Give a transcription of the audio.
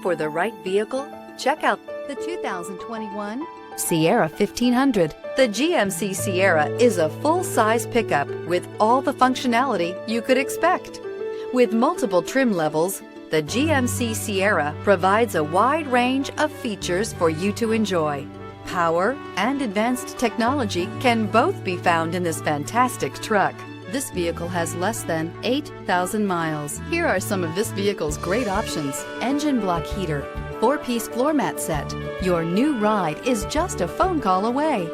for the right vehicle? Check out the 2021 Sierra 1500. The GMC Sierra is a full-size pickup with all the functionality you could expect. With multiple trim levels, the GMC Sierra provides a wide range of features for you to enjoy. Power and advanced technology can both be found in this fantastic truck. This vehicle has less than 8,000 miles. Here are some of this vehicle's great options: engine block heater, 4-piece floor mat set. Your new ride is just a phone call away.